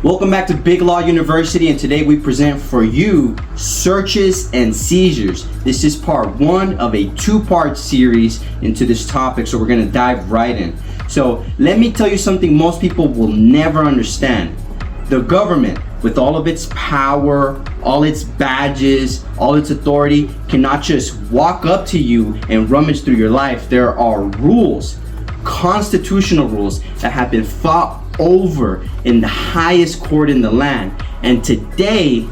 Welcome back to Big Law University, and today we present for you searches and seizures. This is part one of a two-part series into this topic, so we're going to dive right in. So let me tell you something most people will never understand. The government, with all of its power, all its badges, all its authority, cannot just walk up to you and rummage through your life. There are rules, constitutional rules that have been fought over in the highest court in the land, and today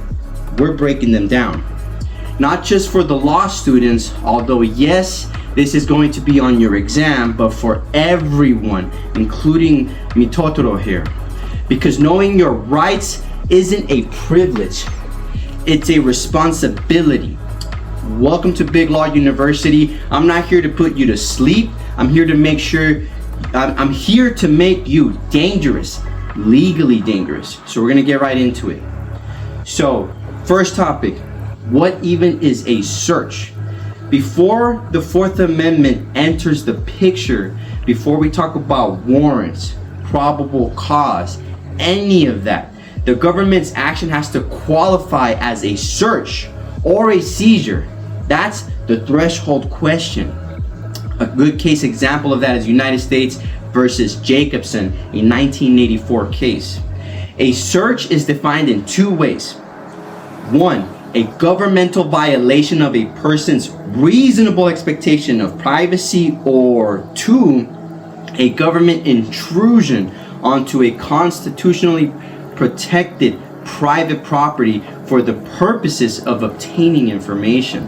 we're breaking them down. Not just for the law students, although yes, this is going to be on your exam, but for everyone, including mi Totoro here. Because knowing your rights isn't a privilege, it's a responsibility. Welcome to Big Law University. I'm not here to put you to sleep. I'm here to make you dangerous, legally dangerous. So we're gonna get right into it. So first topic, what even is a search? Before the Fourth Amendment enters the picture, before we talk about warrants, probable cause, any of that, the government's action has to qualify as a search or a seizure. That's the threshold question. A good case example of that is United States versus Jacobson, a 1984 case. A search is defined in two ways. One, a governmental violation of a person's reasonable expectation of privacy, or two, a government intrusion onto a constitutionally protected private property for the purposes of obtaining information.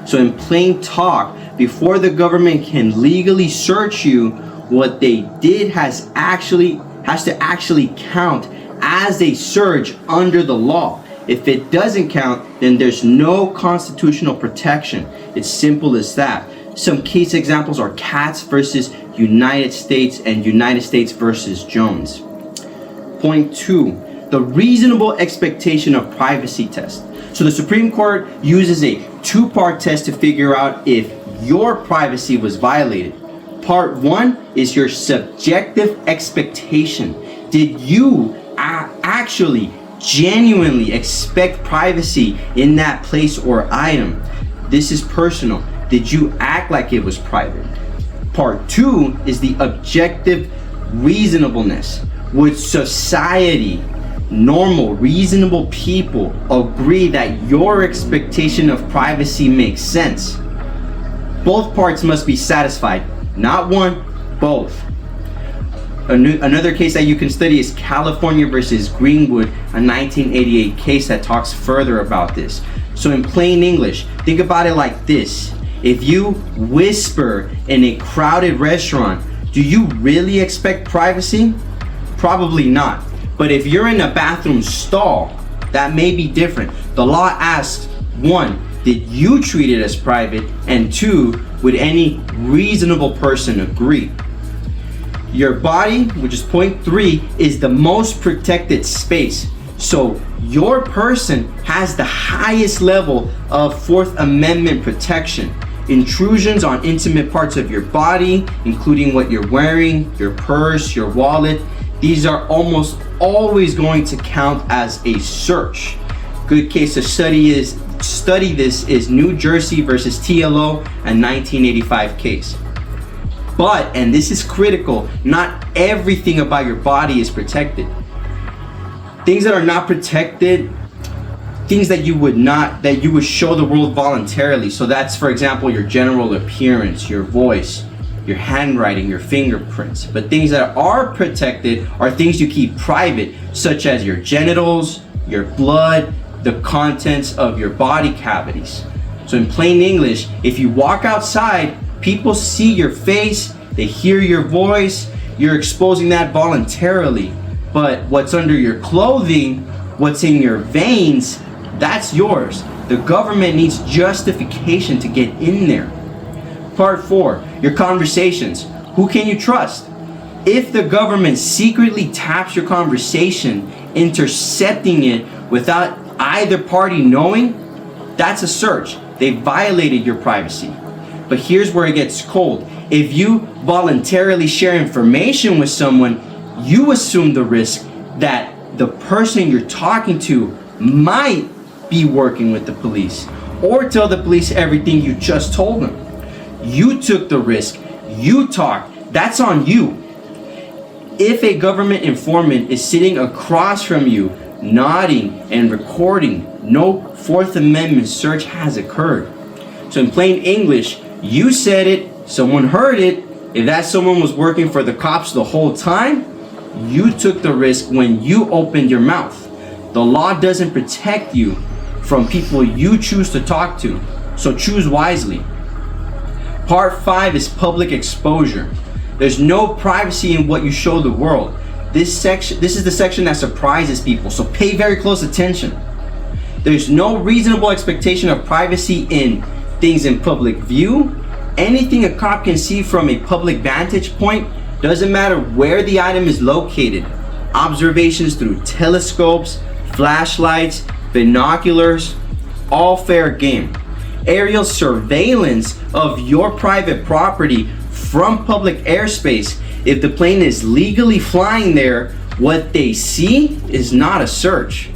So in plain talk, before the government can legally search you, what they did has to actually count as a search under the law. If it doesn't count, then there's no constitutional protection. It's simple as that. Some case examples are Katz versus United States and United States versus Jones. Point two, the reasonable expectation of privacy test. So the Supreme Court uses a two-part test to figure out if your privacy was violated. Part one is your subjective expectation. Did you actually genuinely expect privacy in that place or item? This is personal. Did you act like it was private? Part two is the objective reasonableness. Would society, normal, reasonable people agree that your expectation of privacy makes sense? Both parts must be satisfied. Not one, both. Another case that you can study is California versus Greenwood, a 1988 case that talks further about this. So in plain English, think about it like this. If you whisper in a crowded restaurant, do you really expect privacy? Probably not. But if you're in a bathroom stall, that may be different. The law asks, one, did you treat it as private? And two, would any reasonable person agree? Your body, which is point three, is the most protected space. So your person has the highest level of Fourth Amendment protection. Intrusions on intimate parts of your body, including what you're wearing, your purse, your wallet, these are almost always going to count as a search. Good case to study this is New Jersey versus TLO, a 1985 case. But, and this is critical, not everything about your body is protected. Things that are not protected, things that you would show the world voluntarily. So that's, for example, your general appearance, your voice, your handwriting, your fingerprints. But things that are protected are things you keep private, such as your genitals, your blood, the contents of your body cavities. So in plain English, if you walk outside, people see your face, they hear your voice, you're exposing that voluntarily. But what's under your clothing, what's in your veins, that's yours. The government needs justification to get in there. Part four, your conversations. Who can you trust? If the government secretly taps your conversation, intercepting it without either party knowing, that's a search. They violated your privacy. But here's where it gets cold. If you voluntarily share information with someone, you assume the risk that the person you're talking to might be working with the police, or tell the police everything you just told them. You took the risk, you talked, that's on you. If a government informant is sitting across from you, nodding and recording, no Fourth Amendment search has occurred. So in plain English, you said it, someone heard it. If that someone was working for the cops the whole time, you took the risk when you opened your mouth. The law doesn't protect you from people you choose to talk to, so choose wisely. Part 5 is public exposure. There's no privacy in what you show the world. This is the section that surprises people, so pay very close attention. There's no reasonable expectation of privacy in things in public view. Anything a cop can see from a public vantage point, doesn't matter where the item is located. Observations through telescopes, flashlights, binoculars, all fair game. Aerial surveillance of your private property from public airspace. If the plane is legally flying there, what they see is not a search.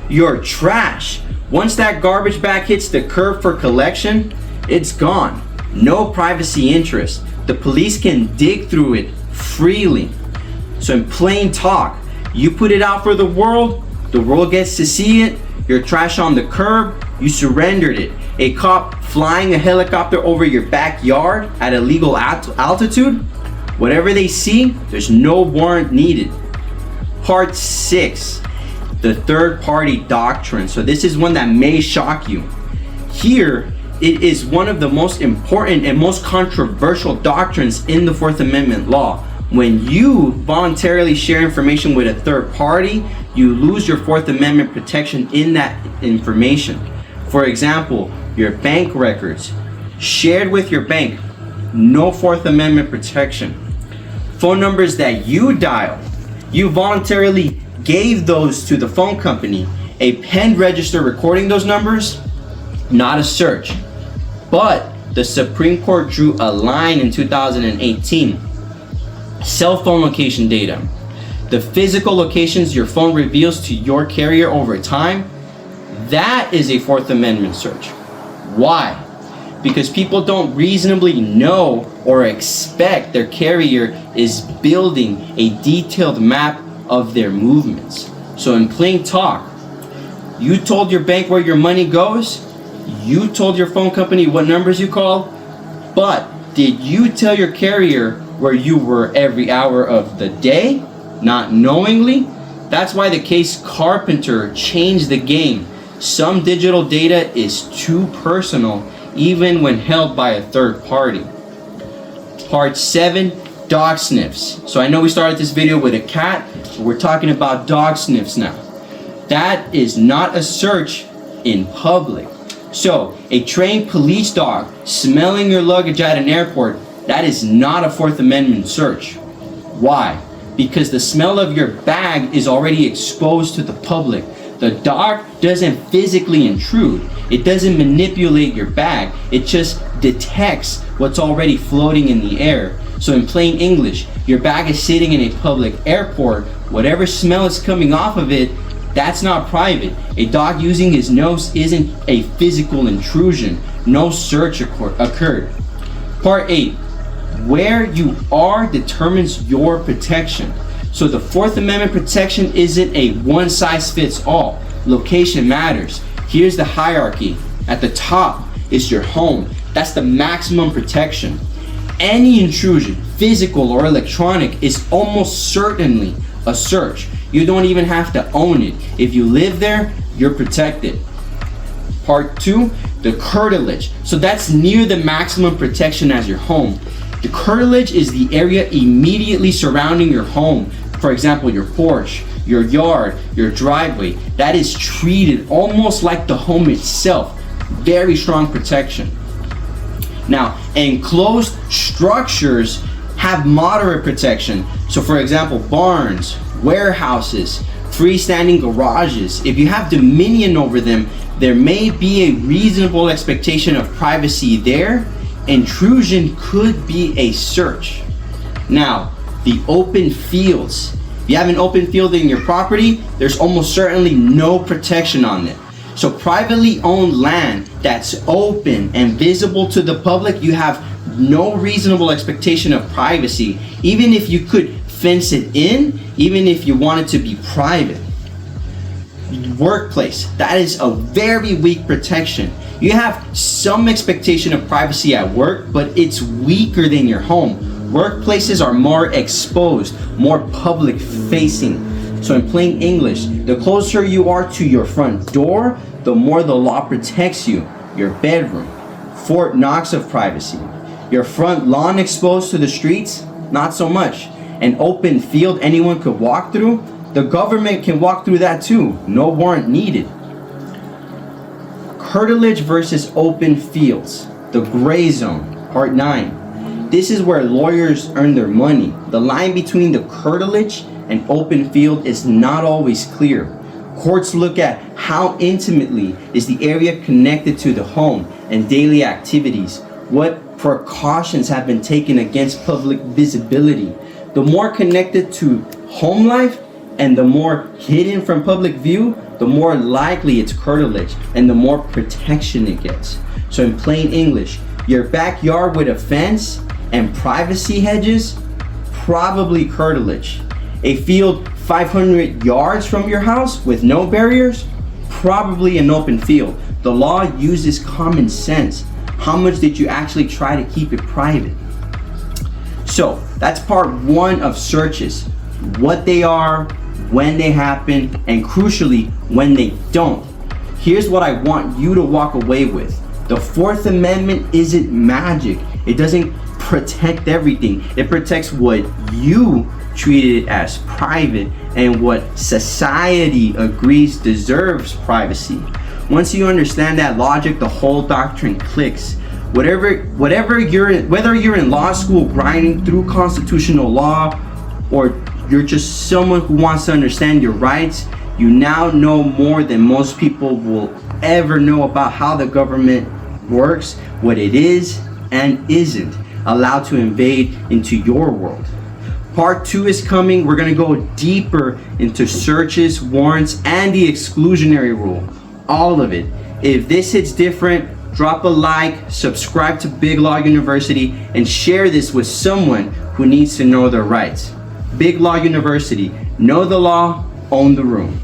Your trash, once that garbage bag hits the curb for collection, it's gone. No privacy interest. The police can dig through it freely. So in plain talk, you put it out for the world gets to see it. Your trash on the curb, you surrendered it. A cop flying a helicopter over your backyard at a legal altitude, whatever they see, there's no warrant needed. Part 6, the third party doctrine. So this is one that may shock you. Here, it is one of the most important and most controversial doctrines in the Fourth Amendment law. When you voluntarily share information with a third party, you lose your Fourth Amendment protection in that information. For example, your bank records shared with your bank, no Fourth Amendment protection. Phone numbers that you dial, you voluntarily gave those to the phone company. A pen register recording those numbers, not a search. But the Supreme Court drew a line in 2018. Cell phone location data. The physical locations your phone reveals to your carrier over time, that is a Fourth Amendment search. Why? Because people don't reasonably know or expect their carrier is building a detailed map of their movements. So in plain talk, you told your bank where your money goes, you told your phone company what numbers you call, but did you tell your carrier where you were every hour of the day? Not knowingly? That's why the case Carpenter changed the game. Some digital data is too personal, even when held by a third party. Part 7, dog sniffs. So I know we started this video with a cat, but we're talking about dog sniffs now. That is not a search in public. So a trained police dog smelling your luggage at an airport, that is not a Fourth Amendment search. Why? Because the smell of your bag is already exposed to the public. The dog doesn't physically intrude. It doesn't manipulate your bag. It just detects what's already floating in the air. So in plain English, your bag is sitting in a public airport. Whatever smell is coming off of it, that's not private. A dog using his nose isn't a physical intrusion. No search occurred. Part 8, where you are determines your protection. So the Fourth Amendment protection isn't a one-size-fits-all. Location matters. Here's the hierarchy. At the top is your home. That's the maximum protection. Any intrusion, physical or electronic, is almost certainly a search. You don't even have to own it. If you live there, you're protected. Part 2, the curtilage. So that's near the maximum protection as your home. The curtilage is the area immediately surrounding your home. For example, your porch, your yard, your driveway. That is treated almost like the home itself. Very strong protection. Now, enclosed structures have moderate protection. So for example, barns, warehouses, freestanding garages. If you have dominion over them, there may be a reasonable expectation of privacy there. Intrusion could be a search. Now, the open fields. If you have an open field in your property, there's almost certainly no protection on it. So privately owned land that's open and visible to the public, you have no reasonable expectation of privacy, even if you could fence it in, even if you want it to be private. Workplace, that is a very weak protection. You have some expectation of privacy at work, but it's weaker than your home. Workplaces are more exposed, more public facing. So in plain English, the closer you are to your front door, the more the law protects you. Your bedroom, Fort Knox of privacy. Your front lawn exposed to the streets, not so much. An open field anyone could walk through, the government can walk through that too. No warrant needed. Curtilage versus open fields. The gray zone, part 9. This is where lawyers earn their money. The line between the curtilage and open field is not always clear. Courts look at how intimately is the area connected to the home and daily activities. What precautions have been taken against public visibility. The more connected to home life and the more hidden from public view, the more likely it's curtilage and the more protection it gets. So in plain English, your backyard with a fence and privacy hedges, probably curtilage. A field 500 yards from your house with no barriers, probably an open field. The law uses common sense. How much did you actually try to keep it private? So that's part 1 of searches. What they are, when they happen, and crucially, when they don't. Here's what I want you to walk away with. The 4th Amendment isn't magic. It doesn't protect everything. It protects what you treated as private and what society agrees deserves privacy. Once you understand that logic, the whole doctrine clicks. Whether you're in law school grinding through constitutional law, or you're just someone who wants to understand your rights, you now know more than most people will ever know about how the government works, what it is and isn't allowed to invade into your world. Part 2 is coming. We're going to go deeper into searches, warrants, and the exclusionary rule. All of it. If this hits different, drop a like, subscribe to Big Law University, and share this with someone who needs to know their rights. Big Law University. Know the law, own the room.